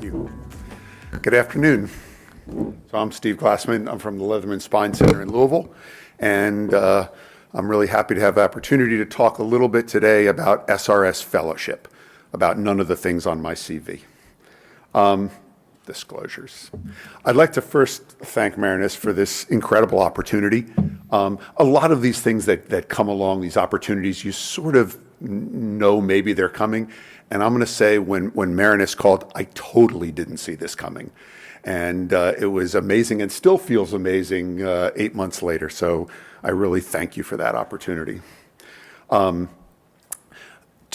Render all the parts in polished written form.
you. Good afternoon. So I'm Steve Glassman. I'm from the Leatherman Spine Center in Louisville, and I'm really happy to have the opportunity to talk a little bit today about SRS Fellowship, about none of the things on my CV. Disclosures. I'd like to first thank Marinus for this incredible opportunity. A lot of these things that come along, these opportunities, you sort of know maybe they're coming. And I'm going to say when Marinus called, I totally didn't see this coming. And it was amazing and still feels amazing 8 months later. So I really thank you for that opportunity. To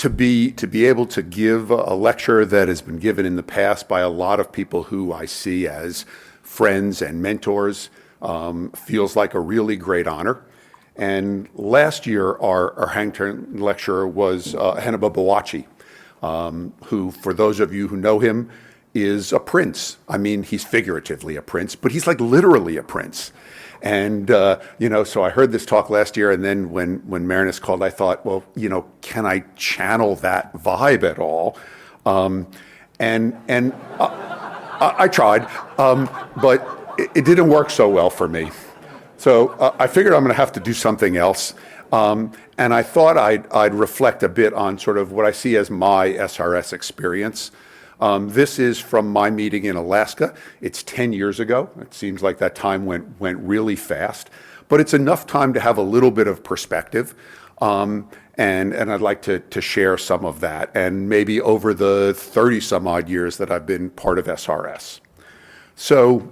be able to give a lecture that has been given in the past by a lot of people who I see as friends and mentors feels like a really great honor. And last year, our Harrington Lecturer was Hannibal Bawachi, who, for those of you who know him, is a prince. I mean, he's figuratively a prince, but he's like literally a prince. And, so I heard this talk last year, and then when Marinus called, I thought, well, can I channel that vibe at all? I tried, but it didn't work so well for me. So I figured I'm going to have to do something else. And I thought I'd reflect a bit on sort of what I see as my SRS experience. This is from my meeting in Alaska. It's 10 years ago. It seems like that time went really fast, but it's enough time to have a little bit of perspective. And I'd like to share some of that, and maybe over the 30 some odd years that I've been part of SRS. So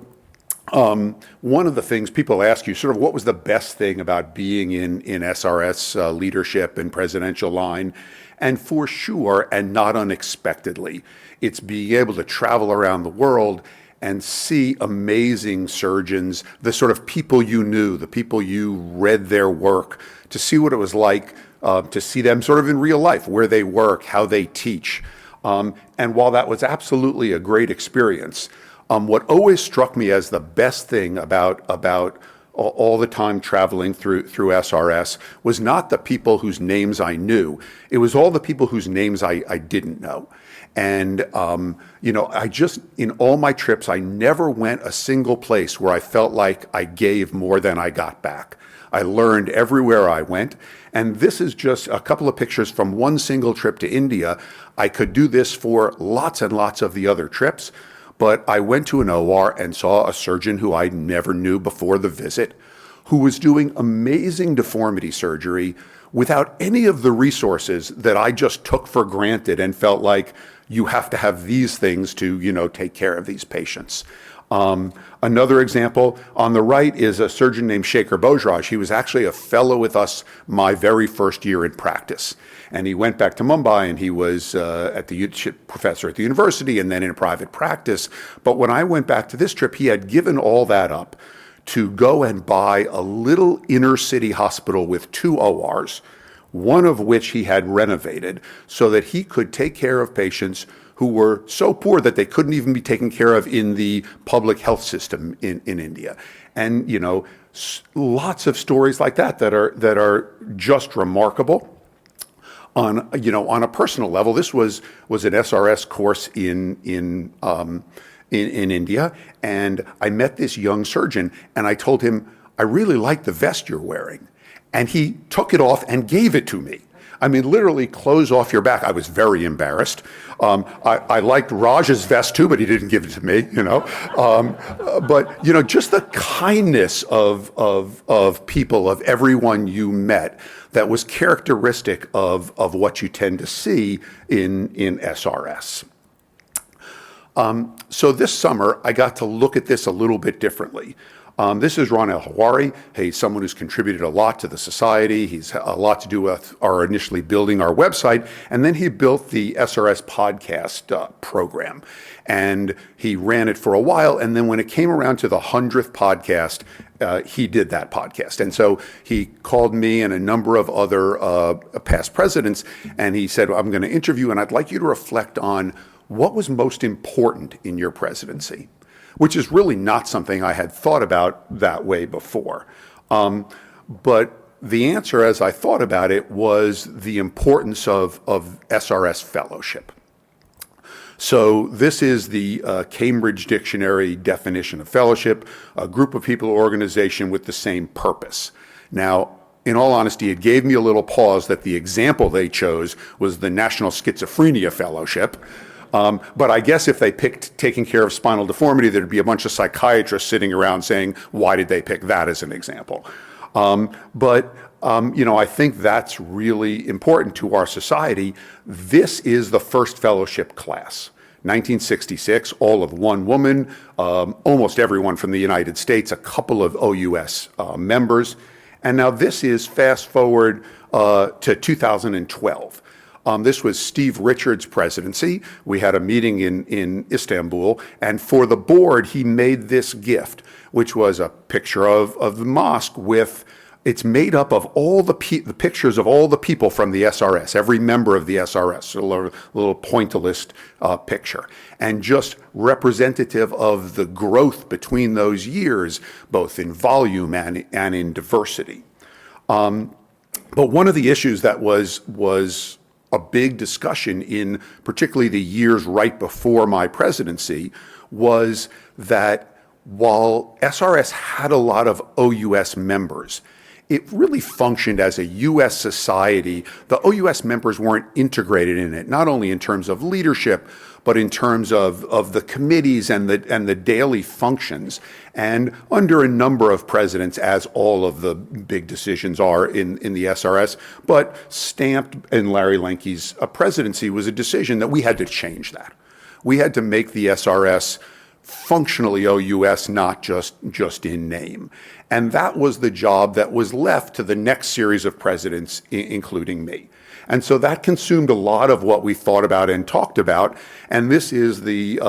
one of the things people ask you, sort of what was the best thing about being in SRS leadership and presidential line? And for sure, and not unexpectedly, it's being able to travel around the world and see amazing surgeons, the sort of people you knew, the people you read their work, to see what it was like to see them sort of in real life, where they work, how they teach. And while that was absolutely a great experience, what always struck me as the best thing about all the time traveling through SRS was not the people whose names I knew. It was all the people whose names I didn't know. And, I just, in all my trips, I never went a single place where I felt like I gave more than I got back. I learned everywhere I went. And this is just a couple of pictures from one single trip to India. I could do this for lots and lots of the other trips. But I went to an OR and saw a surgeon who I never knew before the visit, who was doing amazing deformity surgery without any of the resources that I just took for granted and felt like you have to have these things to, take care of these patients. Another example on the right is a surgeon named Shekhar Bojraj. He was actually a fellow with us my very first year in practice. And he went back to Mumbai, and he was professor at the university and then in a private practice. But when I went back to this trip, he had given all that up to go and buy a little inner city hospital with 2 ORs, one of which he had renovated so that he could take care of patients who were so poor that they couldn't even be taken care of in the public health system in India. And, lots of stories like that are just remarkable. On a personal level, this was an SRS course in India, and I met this young surgeon, and I told him, I really like the vest you're wearing. And he took it off and gave it to me. I mean, literally, clothes off your back. I was very embarrassed. I liked Raj's vest too, but he didn't give it to me, But, just the kindness of people, of everyone you met, that was characteristic of what you tend to see in SRS. So this summer, I got to look at this a little bit differently. This is Ron El-Hawari. He's someone who's contributed a lot to the society. He's a lot to do with our initially building our website. And then he built the SRS podcast program. And he ran it for a while. And then when it came around to the 100th podcast, he did that podcast. And so he called me and a number of other past presidents. And he said, I'm going to interview, and I'd like you to reflect on what was most important in your presidency, which is really not something I had thought about that way before. But the answer, as I thought about it, was the importance of SRS fellowship. So this is the Cambridge Dictionary definition of fellowship, a group of people or organization with the same purpose. Now, in all honesty, it gave me a little pause that the example they chose was the National Schizophrenia Fellowship. But I guess if they picked taking care of spinal deformity, there'd be a bunch of psychiatrists sitting around saying, why did they pick that as an example? I think that's really important to our society. This is the first fellowship class. 1966, all of one woman, almost everyone from the United States, a couple of OUS members. And now this is fast forward to 2012. This was Steve Richards' presidency. We had a meeting in Istanbul, and for the board, he made this gift, which was a picture of the mosque with, it's made up of all the pictures of all the people from the SRS, every member of the SRS, a little pointillist picture, and just representative of the growth between those years, both in volume and in diversity. But one of the issues that was a big discussion in particularly the years right before my presidency was that while SRS had a lot of OUS members, it really functioned as a U.S. society. The OUS members weren't integrated in it, not only in terms of leadership, but in terms of the committees and the daily functions. And under a number of presidents, as all of the big decisions are in the SRS, but stamped in Larry Lenke's presidency was a decision that we had to change that. We had to make the SRS functionally OUS, not just in name. And that was the job that was left to the next series of presidents, including me. And so that consumed a lot of what we thought about and talked about. And this is the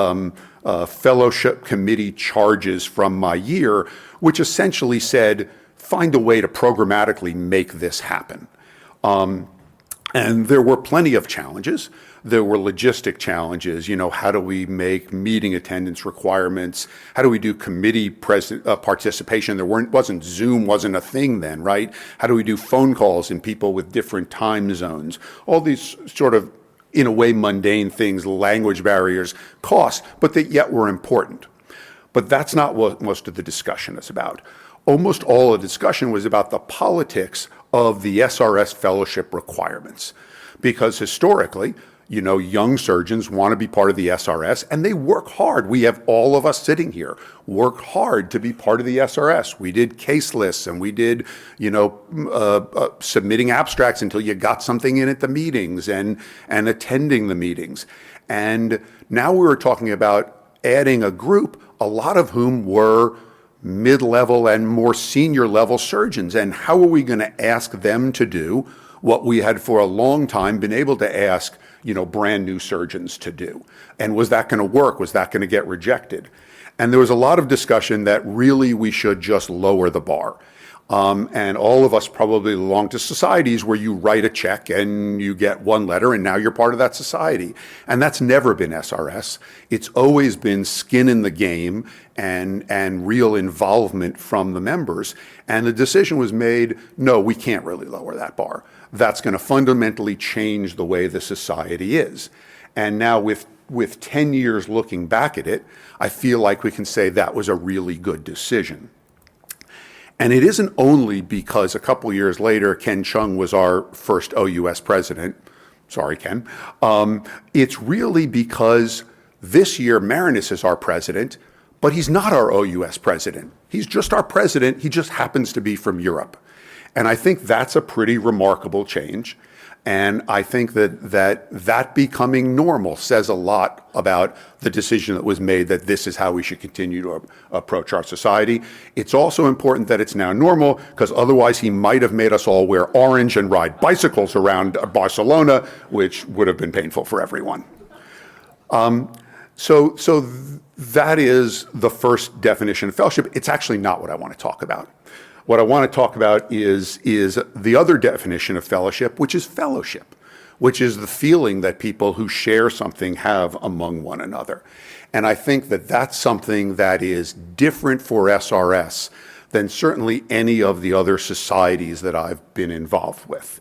fellowship committee charges from my year, which essentially said, find a way to programmatically make this happen. And there were plenty of challenges. There were logistic challenges. How do we make meeting attendance requirements? How do we do committee participation? Zoom wasn't a thing then, right? How do we do phone calls and people with different time zones? All these sort of, in a way, mundane things, language barriers, cost, but that yet were important. But that's not what most of the discussion is about. Almost all of the discussion was about the politics of the SRS fellowship requirements. Because historically, young surgeons want to be part of the SRS, and they work hard. We have all of us sitting here work hard to be part of the SRS. We did case lists, and we did, submitting abstracts until you got something in at the meetings and attending the meetings. And now we were talking about adding a group, a lot of whom were mid-level and more senior level surgeons. And how are we going to ask them to do what we had for a long time been able to ask brand new surgeons to do? And was that going to work? Was that going to get rejected? And there was a lot of discussion that really we should just lower the bar. And all of us probably belong to societies where you write a check and you get one letter and now you're part of that society. And that's never been SRS. It's always been skin in the game and real involvement from the members. And the decision was made, no, we can't really lower that bar. That's going to fundamentally change the way the society is. And now with 10 years looking back at it, I feel like we can say that was a really good decision. And it isn't only because a couple years later, Ken Chung was our first OUS president. Sorry, Ken. It's really because this year Marinus is our president, but he's not our OUS president. He's just our president. He just happens to be from Europe. And I think that's a pretty remarkable change. And I think that becoming normal says a lot about the decision that was made that this is how we should continue to approach our society. It's also important that it's now normal, because otherwise he might have made us all wear orange and ride bicycles around Barcelona, which would have been painful for everyone. So that is the first definition of fellowship. It's actually not what I want to talk about. What I want to talk about is the other definition of fellowship, which is the feeling that people who share something have among one another. And I think that that's something that is different for SRS than certainly any of the other societies that I've been involved with.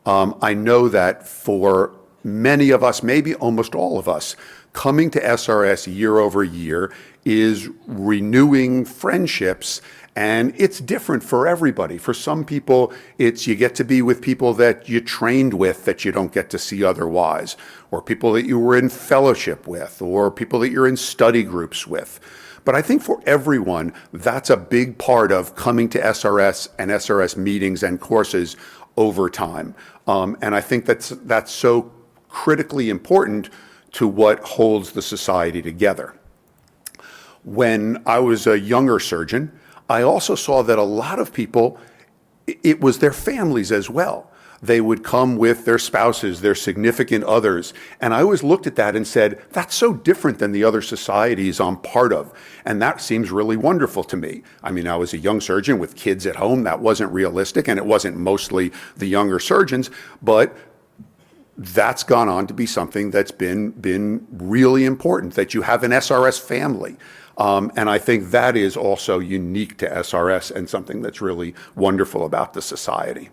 I know that for many of us, maybe almost all of us, coming to SRS year over year is renewing friendships, and it's different for everybody. For some people, it's you get to be with people that you trained with that you don't get to see otherwise, or people that you were in fellowship with, or people that you're in study groups with. But I think for everyone, that's a big part of coming to SRS and SRS meetings and courses over time. And I think that's so critically important to what holds the society together. When I was a younger surgeon, I also saw that a lot of people, it was their families as well. They would come with their spouses, their significant others. And I always looked at that and said, that's so different than the other societies I'm part of. And that seems really wonderful to me. I mean, I was a young surgeon with kids at home. That wasn't realistic, and it wasn't mostly the younger surgeons, but that's gone on to be something that's been really important, that you have an SRS family. And I think that is also unique to SRS and something that's really wonderful about the society.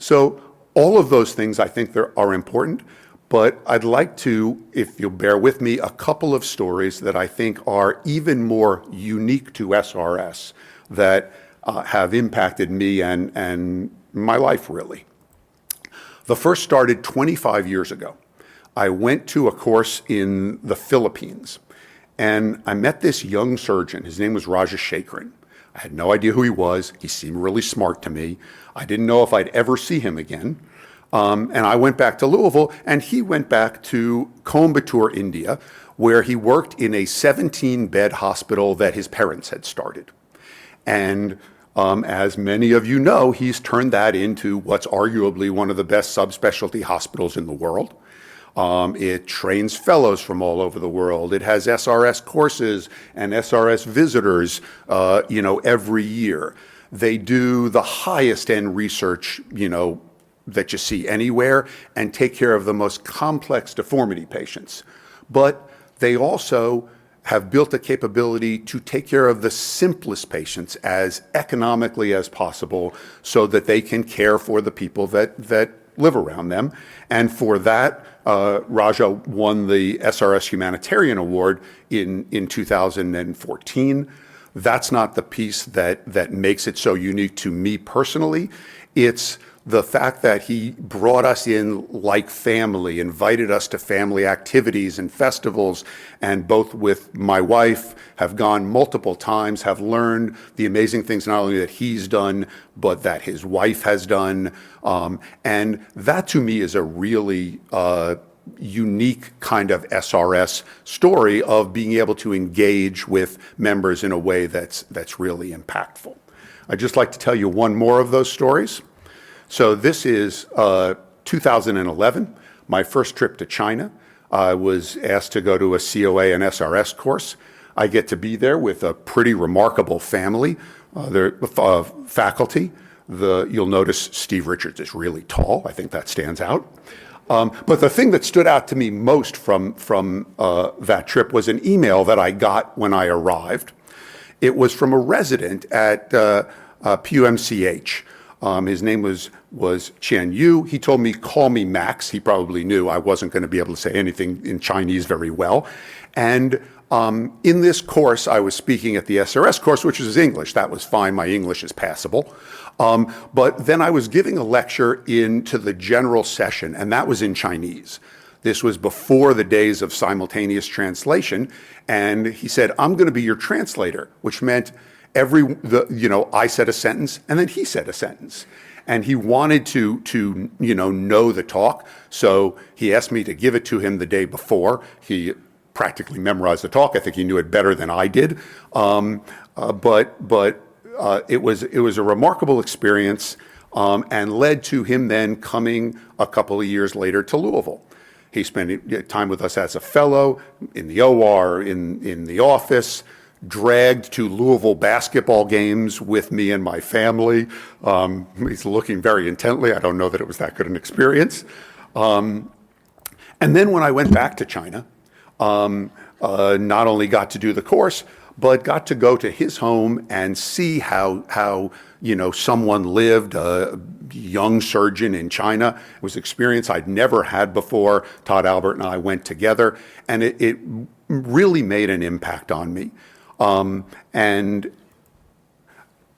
So all of those things I think are important, but I'd like to, if you'll bear with me, a couple of stories that I think are even more unique to SRS that have impacted me and my life really. The first started 25 years ago. I went to a course in the Philippines, and I met this young surgeon. His name was Rajashekharan. I had no idea who he was. He seemed really smart to me. I didn't know if I'd ever see him again. And I went back to Louisville, and he went back to Coimbatore, India, where he worked in a 17-bed hospital that his parents had started. And as many of you know, he's turned that into what's arguably one of the best subspecialty hospitals in the world. It trains fellows from all over the world. It has SRS courses and SRS visitors, every year. They do the highest end research, that you see anywhere, and take care of the most complex deformity patients. But they also have built a capability to take care of the simplest patients as economically as possible so that they can care for the people that live around them. And for that, Raja won the SRS Humanitarian Award in 2014. That's not the piece that makes it so unique to me personally. It's the fact that he brought us in like family, invited us to family activities and festivals, and both with my wife have gone multiple times, have learned the amazing things not only that he's done, but that his wife has done. And that to me is a really unique kind of SRS story of being able to engage with members in a way that's really impactful. I'd just like to tell you one more of those stories. So this is 2011, my first trip to China. I was asked to go to a COA and SRS course. I get to be there with a pretty remarkable family, faculty. You'll notice Steve Richards is really tall. I think that stands out. But the thing that stood out to me most from that trip was an email that I got when I arrived. It was from a resident at PUMCH. His name was Chen Yu. He told me, call me Max. He probably knew I wasn't going to be able to say anything in Chinese very well. And in this course, I was speaking at the SRS course, which is English. That was fine. My English is passable. But then I was giving a lecture into the general session, and that was in Chinese. This was before the days of simultaneous translation. And he said, I'm going to be your translator, which meant I said a sentence and then he said a sentence. And he wanted to know the talk. So he asked me to give it to him the day before. He practically memorized the talk. I think he knew it better than I did. But it was a remarkable experience and led to him then coming a couple of years later to Louisville. He spent time with us as a fellow in the OR, in the office, dragged to Louisville basketball games with me and my family. He's looking very intently. I don't know that it was that good an experience. And then when I went back to China, not only got to do the course, but got to go to his home and see how someone lived, young surgeon in China. It was experience I'd never had before. Todd Albert and I went together, and it really made an impact on me. And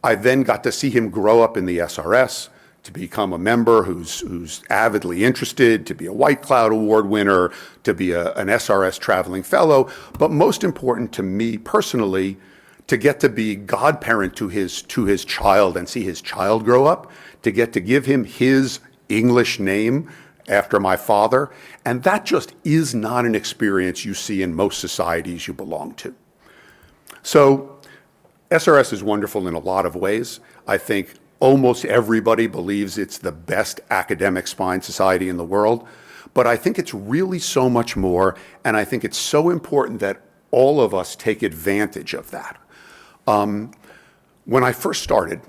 I then got to see him grow up in the SRS, to become a member who's avidly interested, to be a White Cloud Award winner, to be an SRS traveling fellow, but most important to me personally, to get to be godparent to his child and see his child grow up, to get to give him his English name after my father. And that just is not an experience you see in most societies you belong to. So SRS is wonderful in a lot of ways. I think almost everybody believes it's the best academic spine society in the world, but I think it's really so much more, and I think it's so important that all of us take advantage of that. When I first started,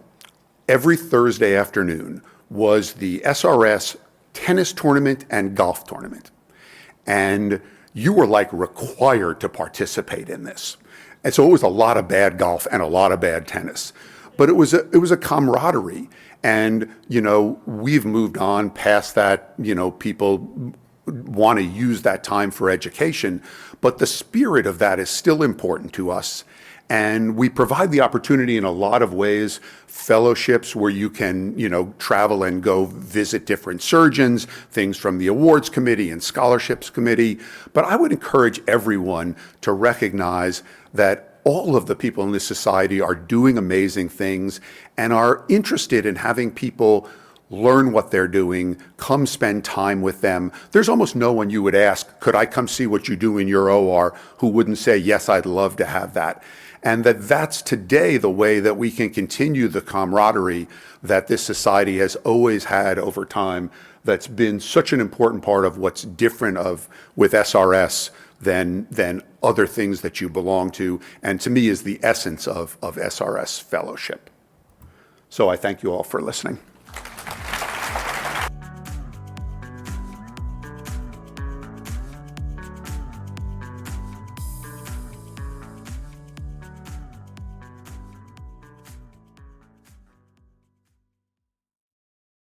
every Thursday afternoon was the SRS tennis tournament and golf tournament. And you were like required to participate in this. And so it was a lot of bad golf and a lot of bad tennis. But it was a camaraderie. And, we've moved on past that. People want to use that time for education. But the spirit of that is still important to us. And we provide the opportunity in a lot of ways, fellowships where you can, travel and go visit different surgeons, things from the awards committee and scholarships committee. But I would encourage everyone to recognize that all of the people in this society are doing amazing things and are interested in having people learn what they're doing, come spend time with them. There's almost no one you would ask, could I come see what you do in your OR, who wouldn't say, yes, I'd love to have that. And that's today the way that we can continue the camaraderie that this society has always had over time, that's been such an important part of what's different with SRS than other things that you belong to, and to me is the essence of SRS fellowship. So I thank you all for listening.